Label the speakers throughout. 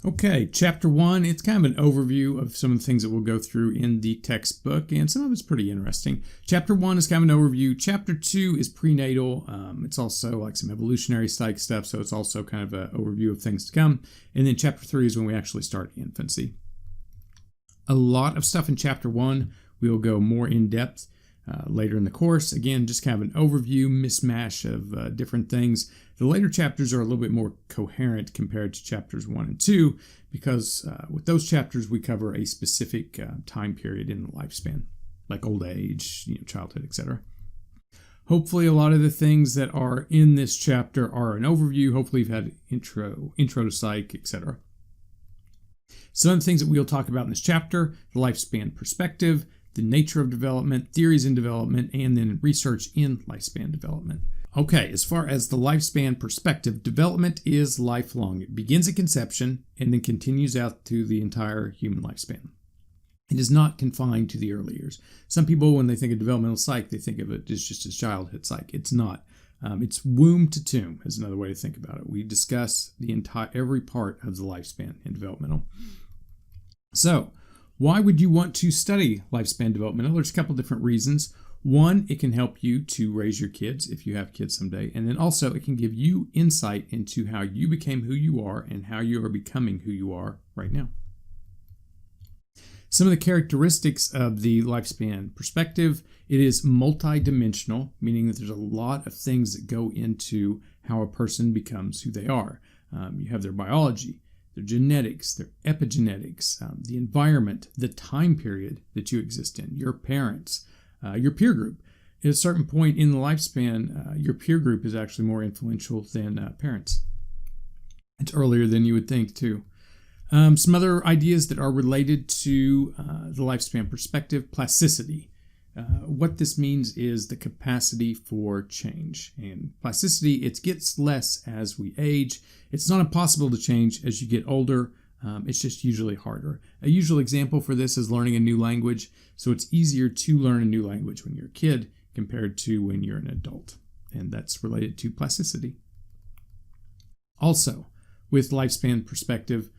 Speaker 1: Okay, chapter 1, it's kind of an overview of some of the things that we'll go through in the textbook, and some of it's pretty interesting. Chapter 1 is kind of an overview. Chapter 2 is prenatal. It's also like some evolutionary psych stuff, so it's also kind of an overview of things to come. And then chapter 3 is when we actually start infancy. A lot of stuff in chapter 1. We'll go more in depth later in the course. Again, just kind of an overview, mishmash of different things. The later chapters are a little bit more coherent compared to chapters 1 and 2 because with those chapters we cover a specific time period in the lifespan, like old age, childhood, etc. Hopefully a lot of the things that are in this chapter are an overview. Hopefully you've had intro to psych, etc. Some of the things that we'll talk about in this chapter: the lifespan perspective, the nature of development, theories in development, and then research in lifespan development. Okay, as far as the lifespan perspective, development is lifelong. It begins at conception and then continues out through the entire human lifespan. It is not confined to the early years. Some people, when they think of developmental psych, they think of it as just as childhood psych. It's not. It's womb to tomb is another way to think about it. We discuss every part of the lifespan in developmental. So, why would you want to study lifespan developmental? There's a couple different reasons. One, it can help you to raise your kids if you have kids someday. And then also it can give you insight into how you became who you are and how you are becoming who you are right now. Some of the characteristics of the lifespan perspective: it is multidimensional, meaning that there's a lot of things that go into how a person becomes who they are. You have their biology, their genetics, their epigenetics, the environment, the time period that you exist in, your parents, your peer group. At a certain point in the lifespan, your peer group is actually more influential than parents. It's earlier than you would think, too. Some other ideas that are related to the lifespan perspective: plasticity. What this means is the capacity for change. And plasticity, it gets less as we age. It's not impossible to change as you get older. It's just usually harder. A usual example for this is learning a new language. So it's easier to learn a new language when you're a kid compared to when you're an adult. And that's related to plasticity. Also, with lifespan perspective,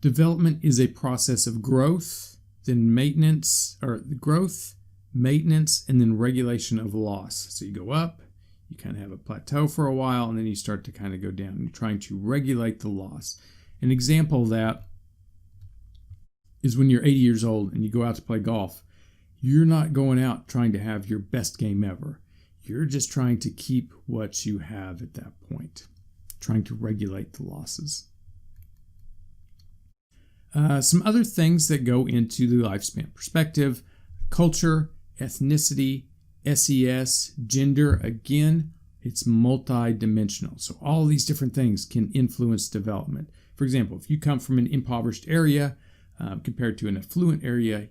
Speaker 1: development is a process of growth, then maintenance, and then regulation of loss. So you go up, you kind of have a plateau for a while, and then you start to kind of go down. You're trying to regulate the loss. An example of that is when you're 80 years old and you go out to play golf. You're not going out trying to have your best game ever. You're just trying to keep what you have at that point, trying to regulate the losses. Some other things that go into the lifespan perspective: culture, ethnicity, SES, gender. Again, it's multidimensional. So all these different things can influence development. For example, if you come from an impoverished area compared to an affluent area,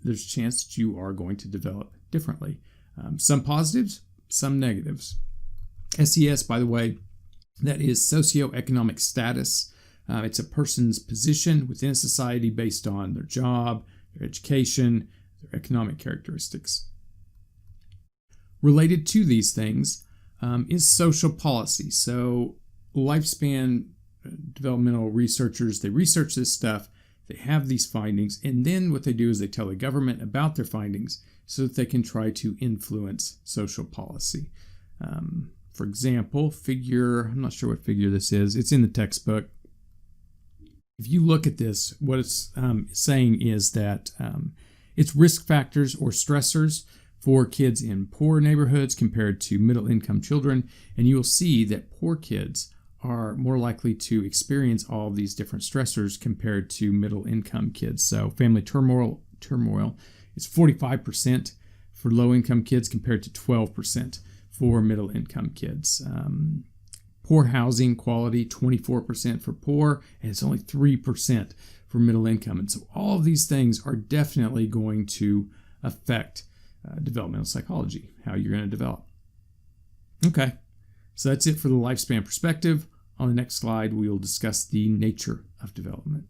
Speaker 1: there's a chance that you are going to develop differently. Some positives, some negatives. SES, by the way, that is socioeconomic status. It's a person's position within a society based on their job, their education, their economic characteristics. Related to these things is social policy. So lifespan developmental researchers, they research this stuff, they have these findings, and then what they do is they tell the government about their findings so that they can try to influence social policy. For example, I'm not sure what figure this is. It's in the textbook. If you look at this, what it's saying is that it's risk factors or stressors for kids in poor neighborhoods compared to middle-income children, and you will see that poor kids are more likely to experience all of these different stressors compared to middle-income kids. So family turmoil is 45% for low-income kids compared to 12% for middle-income kids. Poor housing quality, 24% for poor, and it's only 3% for middle income. And so all of these things are definitely going to affect developmental psychology, how you're going to develop. Okay, so that's it for the lifespan perspective. On the next slide, we will discuss the nature of development.